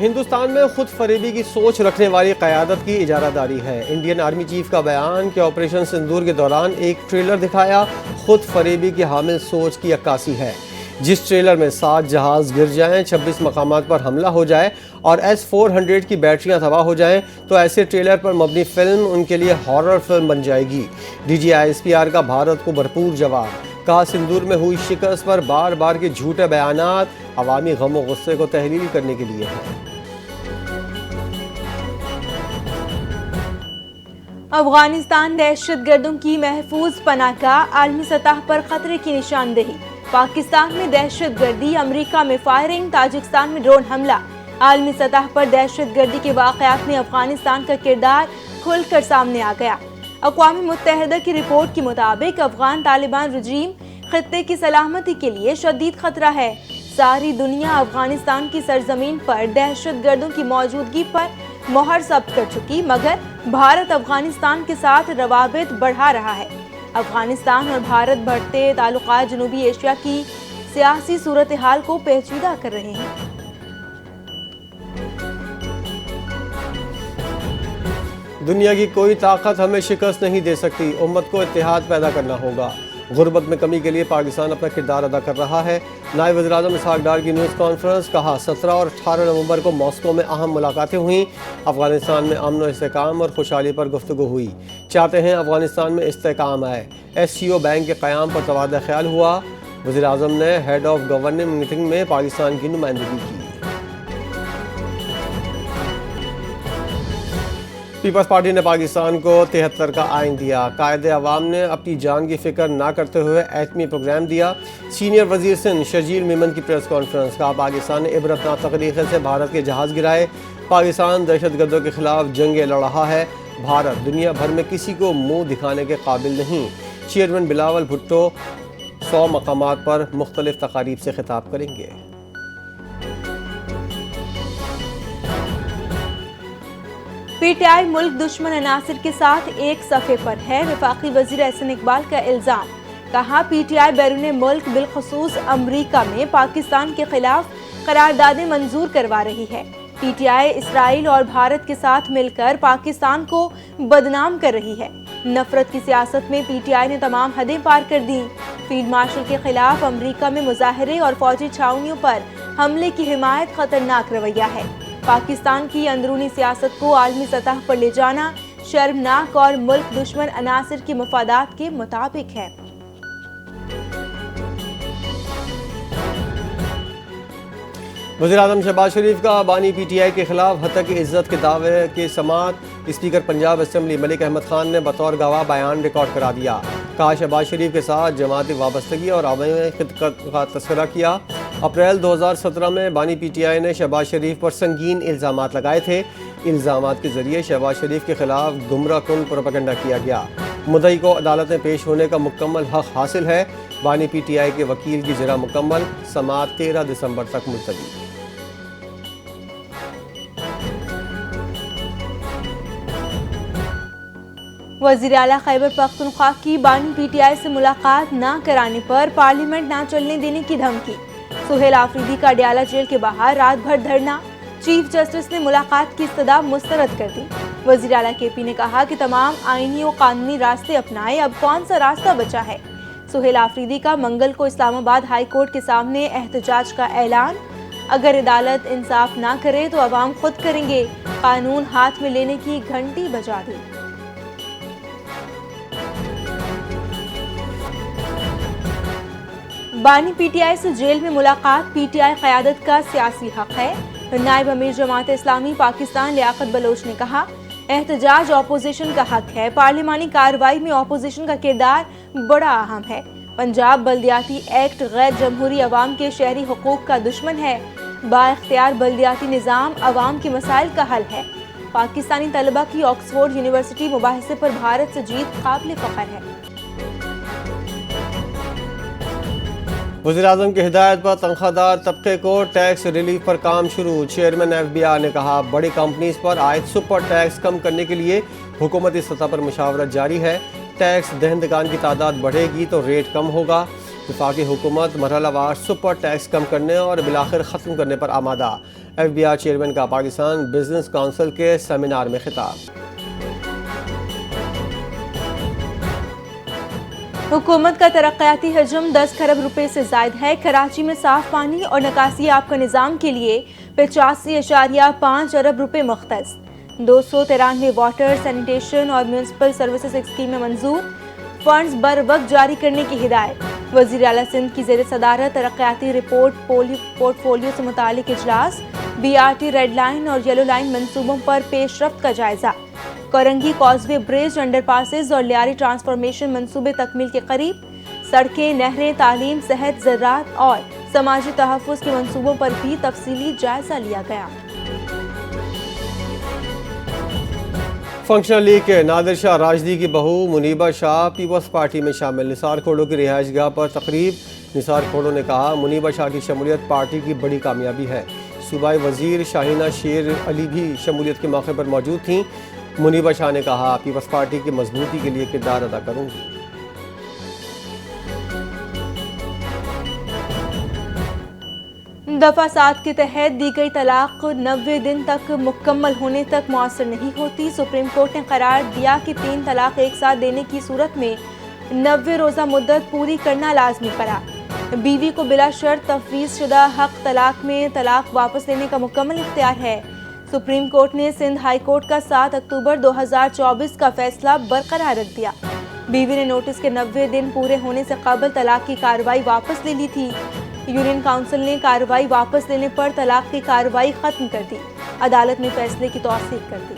ہندوستان میں خود فریبی کی سوچ رکھنے والی قیادت کی اجارہ داری ہے۔ انڈین آرمی چیف کا بیان کہ آپریشن سندور کے دوران ایک ٹریلر دکھایا خود فریبی کی حامل سوچ کی عکاسی ہے۔ جس ٹریلر میں 7 جہاز گر جائیں، 26 مقامات پر حملہ ہو جائے اور S-400 کی بیٹریاں تباہ ہو جائیں تو ایسے ٹریلر پر مبنی فلم ان کے لیے ہارر فلم بن جائے گی۔ DGISPR کا بھارت کو بھرپور جواب، کہا سندور میں ہوئی شکست پر بار بار کے جھوٹے بیانات عوامی غم و غصے کو تحلیل کرنے کے لیے ہیں۔ افغانستان دہشت گردوں کی محفوظ پناہ گاہ، عالمی سطح پر خطرے کی نشاندہی۔ پاکستان میں دہشت گردی، امریکہ میں فائرنگ، تاجکستان میں ڈرون حملہ۔ عالمی سطح پر دہشت گردی کے واقعات میں افغانستان کا کردار کھل کر سامنے آ گیا۔ اقوام متحدہ کی رپورٹ کے مطابق افغان طالبان رجیم خطے کی سلامتی کے لیے شدید خطرہ ہے۔ ساری دنیا افغانستان کی سرزمین پر دہشت گردوں کی موجودگی پر مہر ثبت کر چکی، مگر بھارت افغانستان کے ساتھ روابط بڑھا رہا ہے۔ افغانستان اور بھارت بڑھتے تعلقات جنوبی ایشیا کی سیاسی صورتحال کو پیچیدہ کر رہے ہیں۔ دنیا کی کوئی طاقت ہمیں شکست نہیں دے سکتی، امت کو اتحاد پیدا کرنا ہوگا۔ غربت میں کمی کے لیے پاکستان اپنا کردار ادا کر رہا ہے۔ نائب وزیر اعظم اسحاق ڈار کی نیوز کانفرنس، کہا 17 اور 18 نومبر کو ماسکو میں اہم ملاقاتیں ہوئیں۔ افغانستان میں امن و استحکام اور خوشحالی پر گفتگو ہوئی۔ چاہتے ہیں افغانستان میں استحکام آئے۔ SCO بینک کے قیام پر تبادلہ خیال ہوا۔ وزیر اعظم نے ہیڈ آف گورننگ میٹنگ میں پاکستان کی نمائندگی کی۔ پیپلز پارٹی نے پاکستان کو 73 کا آئین دیا۔ قائد عوام نے اپنی جان کی فکر نہ کرتے ہوئے ایٹمی پروگرام دیا۔ سینئر وزیر سندھ شرجیل میمن کی پریس کانفرنس، کہا پاکستان نے عبرتناک طریقے سے بھارت کے جہاز گرائے۔ پاکستان دہشت گردوں کے خلاف جنگیں لڑ رہا ہے۔ بھارت دنیا بھر میں کسی کو منہ دکھانے کے قابل نہیں۔ چیئرمین بلاول بھٹو 100 مقامات پر مختلف تقاریب سے خطاب کریں گے۔ PTI ملک دشمن عناصر کے ساتھ ایک صفحے پر ہے، وفاقی وزیر احسن اقبال کا الزام۔ کہا PTI بیرون ملک بالخصوص امریکہ میں پاکستان کے خلاف قراردادیں منظور کروا رہی ہے۔ PTI اسرائیل اور بھارت کے ساتھ مل کر پاکستان کو بدنام کر رہی ہے۔ نفرت کی سیاست میں PTI نے تمام حدیں پار کر دیں۔ فیلڈ مارشل کے خلاف امریکہ میں مظاہرے اور فوجی چھاؤنیوں پر حملے کی حمایت خطرناک رویہ ہے۔ پاکستان کی اندرونی سیاست کو عالمی سطح پر لے جانا شرمناک اور ملک دشمن عناصر کے مفادات کے مطابق ہے۔ وزیر اعظم شہباز شریف کا بانی PTI کے خلاف ہتک عزت کے دعوے کی سماعت اسپیکر پنجاب اسمبلی ملک احمد خان نے بطور گواہ بیان ریکارڈ کرا دیا۔ کہا شہباز شریف کے ساتھ جماعتی وابستگی اور عوامی خدمت کا تذکرہ کیا۔ اپریل 2017 میں بانی PTI نے شہباز شریف پر سنگین الزامات لگائے تھے۔ الزامات کے ذریعے شہباز شریف کے خلاف گمراہ کن پروپیگنڈا کیا گیا۔ مدعی کو عدالت میں پیش ہونے کا مکمل حق حاصل ہے۔ بانی PTI کے وکیل کی جرح مکمل، سماعت 13 دسمبر تک ملتوی۔ وزیر اعلیٰ خیبر پختونخوا کی بانی PTI سے ملاقات نہ کرانے پر پارلیمنٹ نہ چلنے دینے کی دھمکی۔ سہیل آفریدی کا اڈیالہ جیل کے باہر رات بھر دھرنا، چیف جسٹس نے ملاقات کی استدعا مسترد کر دی۔ وزیر اعلیٰ KP نے کہا کہ تمام آئینی و قانونی راستے اپنائے، اب کون سا راستہ بچا ہے۔ سہیل آفریدی کا منگل کو اسلام آباد ہائی کورٹ کے سامنے احتجاج کا اعلان۔ اگر عدالت انصاف نہ کرے تو عوام خود کریں گے، قانون ہاتھ میں لینے کی گھنٹی بجا دی۔ بانی PTI سے جیل میں ملاقات PTI قیادت کا سیاسی حق ہے۔ نائب امیر جماعت اسلامی پاکستان لیاقت بلوچ نے کہا احتجاج اپوزیشن کا حق ہے، پارلیمانی کارروائی میں اپوزیشن کا کردار بڑا اہم ہے۔ پنجاب بلدیاتی ایکٹ غیر جمہوری عوام کے شہری حقوق کا دشمن ہے۔ با اختیار بلدیاتی نظام عوام کے مسائل کا حل ہے۔ پاکستانی طلبہ کی آکسفورڈ یونیورسٹی مباحثے پر بھارت سے جیت قابل فخر ہے۔ وزیر اعظم کی ہدایت پر تنخواہ دار طبقے کو ٹیکس ریلیف پر کام شروع۔ چیئرمین FBI نے کہا بڑی کمپنیز پر عائد سپر ٹیکس کم کرنے کے لیے حکومتی سطح پر مشاورت جاری ہے۔ ٹیکس دہندگان کی تعداد بڑھے گی تو ریٹ کم ہوگا۔ वफाकी हुकूमत मरहला वार सुपर टैक्स कम करने और बिलाखिर ख़त्म करने पर आमादा। FBI चेयरमैन का पाकिस्तान बिजनेस काउंसिल के सेमिनार में खिताब। हुकूमत का तरक्याती हजम 10 खरब रुपए से जायद है। कराची में साफ पानी और निकासी आब का निज़ाम के लिए 85.5 अरब रुपए मुख्तस। 293 वाटर, सैनिटेशन और म्यूनसिपल सर्विसेज स्कीमें मंजूर। फंड्स बर वक्त जारी करने की हिदायत। वज़ीर आला सिंध की ज़ेर सदारत तरक्याती रिपोर्ट पोर्टफोलियो से मुतालिक इजलास। BRT रेड लाइन और येलो लाइन मंसूबों पर पेशरफ्त का जायजा। कोरंगी कॉजवे ब्रिज, अंडरपासेस और लियारी ट्रांसफॉर्मेशन मंसूबे तकमील के करीब। सड़कें, नहरें, तालीम, सेहत, ज़राअत और समाजी तहफ़्फ़ुज़ के मंसूबों पर भी तफसीली जायजा लिया गया। फंक्शनल लीग के नादिर शाह राजदी की बहू मुनीबा शाह पीपल्स पार्टी में शामिल। निसार खोड़ो की रिहाइश गाह पर तकरीब। निसार खोड़ो ने कहा, मुनीबा शाह की शमूलियत पार्टी की बड़ी कामयाबी है। सूबाई वजीर शाहीना शेर अली भी शमूलियत के मौके पर मौजूद थीं। मुनीबा शाह ने कहा, पीपल्स पार्टी की मजबूती के लिए किरदार अदा करूंगी। दफा 7 के तहत दी गई तलाक 90 दिन तक मुकम्मल होने तक मौसर नहीं होती। सुप्रीम कोर्ट ने करार दिया कि 3 तलाक एक साथ देने की सूरत में 90 रोज़ा मुद्दत पूरी करना लाजमी करार। बीवी को बिला शर्त तफवीज़ शुदा हक तलाक में तलाक वापस लेने का मुकम्मल इख्तियार है। सुप्रीम कोर्ट ने सिंध हाई कोर्ट का 7 अक्टूबर 2024 का फैसला बरकरार रख दिया। बीवी ने नोटिस के 90 दिन पूरे होने से कबल तलाक की कार्रवाई वापस ले ली थी। यूनियन काउंसिल ने कार्रवाई वापस लेने पर तलाक की कार्रवाई खत्म कर दी। अदालत ने फैसले की तौसीक कर दी।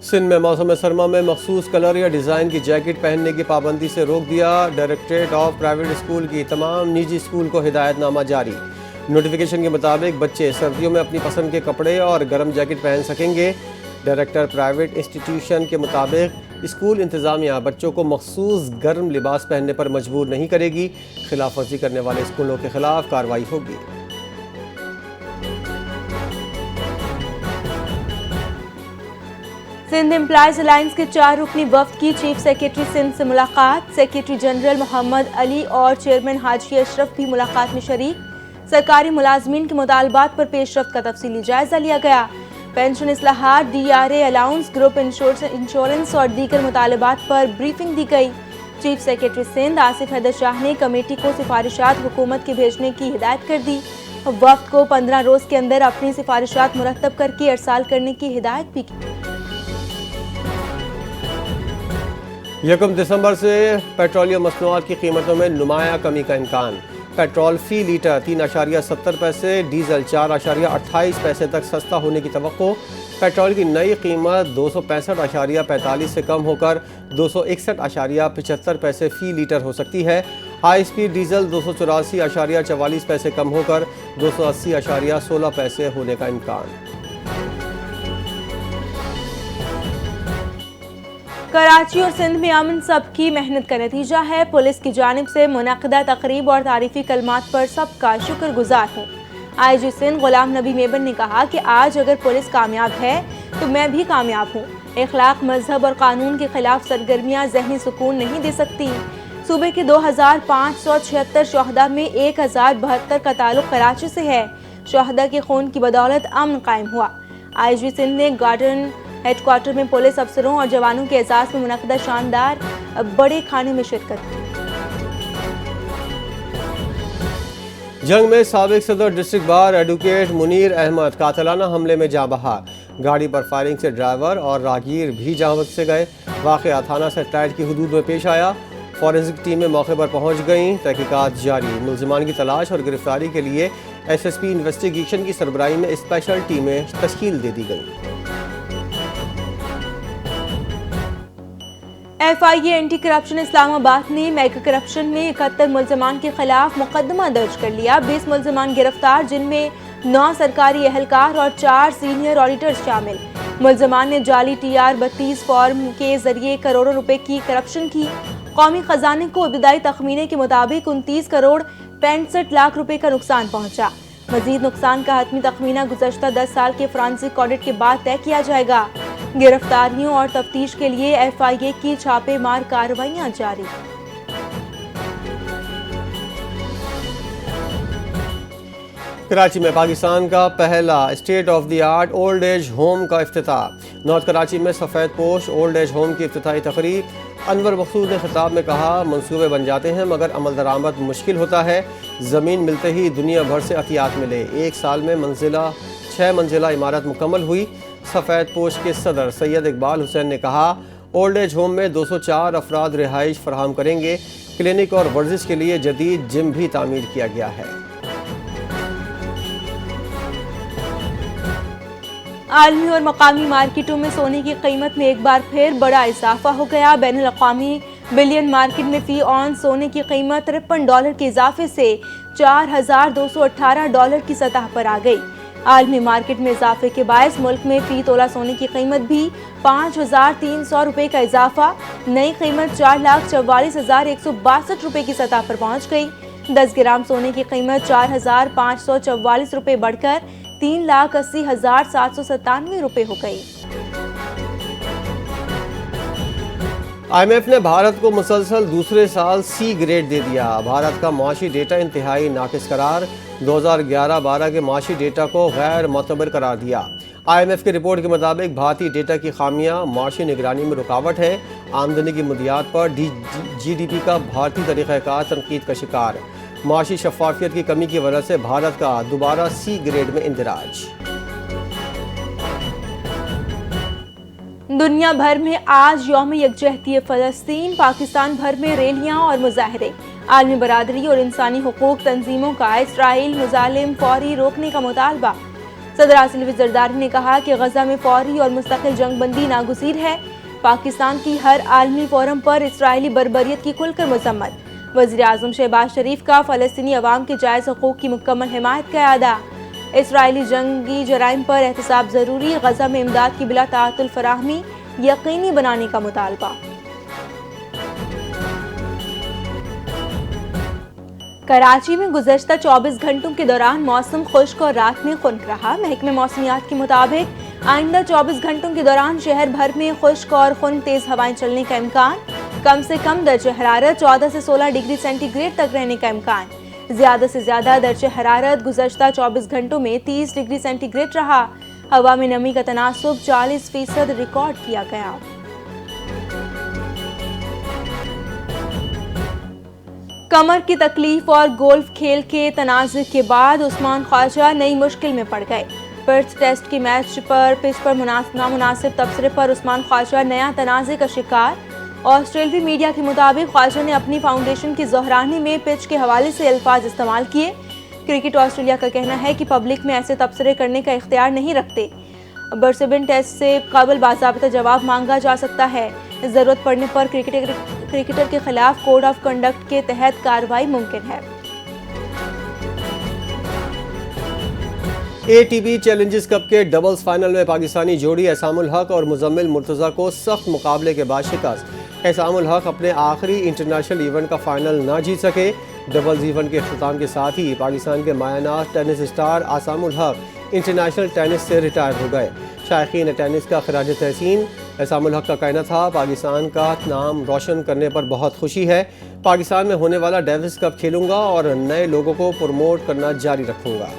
सिंध में मौसम सरमा में मखसूस कलर या डिज़ाइन की जैकेट पहनने की पाबंदी से रोक दिया। डायरेक्टरेट ऑफ प्राइवेट स्कूल की तमाम निजी स्कूल को हिदायतनामा जारी। नोटिफिकेशन के मुताबिक बच्चे सर्दियों में अपनी पसंद के कपड़े और गर्म जैकेट पहन सकेंगे। डायरेक्टर प्राइवेट इंस्टीट्यूशन के मुताबिक स्कूल इंतज़ामिया बच्चों को मखसूस गर्म लिबास पहनने पर मजबूर नहीं करेगी। खिलाफ वर्जी करने वाले स्कूलों के खिलाफ कार्रवाई होगी। सिंध एम्प्लॉयज अलायंस के 4 रुकनी वफ्द की चीफ सेक्रेटरी सिंध से मुलाकात। सेक्रेटरी जनरल मोहम्मद अली और चेयरमैन हाजी अशरफ भी मुलाकात में शरीक। सरकारी मुलाजमीन के मुतालबात पर पेशरफ्त का तफसीली जायजा लिया गया। पेंशन इस्लाहात, DRA अलाउंस, ग्रुप इंश्योरेंस और दीगर मुतालबात पर ब्रीफिंग दी गई। चीफ सेक्रेटरी सिंध आसिफ हैदर शाह ने कमेटी को सिफारिशात हुकूमत के भेजने की हिदायत कर दी। वफ्द को 15 रोज़ के अंदर अपनी सिफारिशात मुरतब करके अरसाल करने की हिदायत भी की। 1 दिसंबर से पेट्रोलियम मसनूआत की कीमतों में नुमाया कमी का इम्कान। पेट्रोल फी लीटर 3.70 पैसे, डीजल 4.28 पैसे तक सस्ता होने की तवक्को। पेट्रोल की नई कीमत 265.45 से कम होकर 261.75 पैसे फी लीटर हो सकती है। हाई स्पीड डीजल 284.44 पैसे कम होकर 280.16 पैसे होने का इम्कान। कराची और सिंध में अमन सबकी मेहनत का नतीजा है। पुलिस की जानिब से मुनक़दा तक़रीब और तारीफ़ी कलमात पर सबका शुक्रगुजार हूँ। IG सिंध गुलाम नबी मेबन ने कहा कि आज अगर पुलिस कामयाब है तो मैं भी कामयाब हूँ। इखलाक, मजहब और कानून के खिलाफ सरगर्मियाँ ज़हनी सुकून नहीं दे सकती। सूबे के 2576 शहदा में 1072 का ताल्लुक़ कराची से है। शहदा के खून की बदौलत अमन कायम हुआ। IG सिंध ने गार्डन हेडक्वार्टर में पुलिस अफसरों और जवानों के एजाज़ में मुनक़दा शानदार बड़े खाने में शिरकत की। जंग में साबिक सदर district bar advocate Munir Ahmad कातलाना हमले में जाँ बहाक। गाड़ी पर फायरिंग से ड्राइवर और राहगीर भी जाँ से गए। वाक़या थाना सेटेलाइट की हदूद में पेश आया। फॉरेंसिक टीमें मौके पर पहुंच गईं। तहकीकात जारी। मुल्ज़िमान की तलाश और गिरफ्तारी के लिए SSP इन्वेस्टिगेशन की सरबराही में स्पेशल टीमें तश्कील दे दी गईं। FIA एंटी करप्शन इस्लामाबाद ने मेगा करप्शन में 71 मुल्ज़िमान के खिलाफ मुकदमा दर्ज कर लिया। 20 मुल्ज़िमान गिरफ्तार, जिनमें 9 सरकारी एहलकार और 4 सीनियर ऑडिटर्स शामिल। मुल्ज़िमान ने जाली TR-32 फॉर्म के जरिए करोड़ों रुपए की करप्शन की। कौमी खजाने को इब्तदाई तखमीने के मुताबिक 29 करोड़ 65 लाख रुपए का नुकसान पहुंचा। मजीद नुकसान का हतमी तखमीना गुज़श्ता 10 साल के फॉरेंसिक ऑडिट के बाद तय किया जाएगा। गिरफ्तारियों और तफ्तीश के लिए FIA की छापेमार कार्रवाइयां जारी। कराची में पाकिस्तान का पहला state of the art old age home का इफ्तिताह। नॉर्थ कराची में सफ़ेद पोश ओल्ड एज होम की इफ्तिताही तकरीब। अनवर मकसूद ने खिताब में कहा, मंसूबे बन जाते हैं मगर अमल दरामद मुश्किल होता है। ज़मीन मिलते ही दुनिया भर से अतियात मिले। 1 साल में 6 मंजिला इमारत मुकम्मल हुई। सफ़ेद पोश के सदर सैयद इकबाल हुसैन ने कहा, ओल्ड एज होम में 204 अफराद रिहाइश फराहम करेंगे। क्लिनिक और वर्जिश के लिए जदीद जिम भी तामीर किया गया है। आलमी और मकामी मार्केटों में सोने की कीमत में एक बार फिर बड़ा इजाफा हो गया। बैनुल अक़वामी बिलियन मार्केट में फ़ी ऑन सोने की कीमत $53 के इजाफे से $4,218 की सतह पर आ गई। आलमी मार्केट में इजाफे के बायस मुल्क में फ़ी तोला सोने की कीमत भी $5,300 का इजाफा नई कीमत $4,44,162 की सतह पर पहुँच गई। 10 ग्राम सोने की कीमत $4,544 बढ़कर $3,80,797 हो गई। IMF ने भारत को मुसलसल दूसरे साल C ग्रेड दे दिया। भारत का माशी डेटा इंतहाई नाकिस करार। 2011-12 के माशी डेटा को गैर मोतबर करार दिया। IMF की रिपोर्ट के मुताबिक भारतीय डेटा की खामियां माशी निगरानी में रुकावट है। आमदनी की बुनियाद पर GDP का भारतीय तरीक़ाकार तनकीद का शिकार। माशी शफाफियत की कमी की वजह से भारत का दोबारा C ग्रेड में इंदराज। दुनिया भर में आज यौम यकजहती फ़लस्तीन। पाकिस्तान भर में रैलियां और मुजाहरे। आलमी बरादरी और इंसानी हुकूक तंजीमों का इसराइल मुजालिम फौरी रोकने का मुतालबा। सदर आसिफ जरदारी ने कहा कि गजा में फौरी और मुस्तकिल जंगबंदी नागुज़ीर है। पाकिस्तान की हर आलमी फोरम पर इसराइली बर्बरियत की खुलकर मजम्मत। वज़ीर आज़म शहबाज शरीफ का फ़लस्तीनी अवाम के जायज़ हुकूक की मुकम्मल हिमायत का अदा। इसराइली जंगी जराइम पर एहतसाब ज़रूरी। गजा में इमदाद की बिला ताअत्तुल फराहमी यकीनी बनाने का मुतालबा। कराची में गुज़श्ता 24 घंटों के दौरान मौसम खुश्क और रात में खुनक रहा। महकमे मौसमियात के मुताबिक आइंदा 24 घंटों के दौरान शहर भर में खुश्क और खुनक तेज हवाएं चलने का इम्कान। कम से कम दर्जे हरारत 14 से 16 डिग्री सेंटीग्रेड तक रहने का इम्कान। ज़्यादा से ज़्यादा दर्जे हरारत गुज़श्ता 24 घंटों में 30 डिग्री सेंटीग्रेड रहा। हवा में नमी का तनासुब 40% रिकॉर्ड किया गया। कमर की तकलीफ और गोल्फ खेल के तनाज़ुर के बाद उस्मान ख्वाजा नई मुश्किल में पड़ गए। पर्थ टेस्ट के मैच पर पिच पर नामुनासिब तबसरे पर उस्मान ख्वाजा नया तनाज़े का शिकार। ऑस्ट्रेलियाई मीडिया के मुताबिक ख्वाजा ने अपनी फाउंडेशन की ज़हरानी में पिच के हवाले से अल्फाज इस्तेमाल किए। क्रिकेट ऑस्ट्रेलिया का कहना है कि पब्लिक में ऐसे तबसरे करने का इख्तियार नहीं रखते। ब्रिस्बेन टेस्ट से कबल बाज़ाबिता जवाब मांगा जा सकता है। ज़रूरत पड़ने पर क्रिकेटर के खिलाफ कोड ऑफ कंडक्ट के तहत कार्रवाई मुमकिन है। ATP चैलेंजर्स कप के डबल्स फाइनल में पाकिस्तानी जोड़ी एहसामुल हक और मुजम्मिल मुर्तज़ा को सख्त मुकाबले के बाद शिकस्त। एहसामुल हक अपने आखिरी इंटरनेशनल इवेंट का फाइनल ना जीत सके। डबल्स इवेंट के अख्ताम के साथ ही पाकिस्तान के मायानाज टेनिस स्टार एहसामुल हक इंटरनेशनल टेनिस से रिटायर हो गए। शायकीन टेनिस का खराज तहसीन। एहसामुल हक का कहना था, पाकिस्तान का नाम रोशन करने पर बहुत खुशी है। पाकिस्तान में होने वाला डेविस कप खेलूंगा और नए लोगों को प्रमोट करना जारी रखूंगा।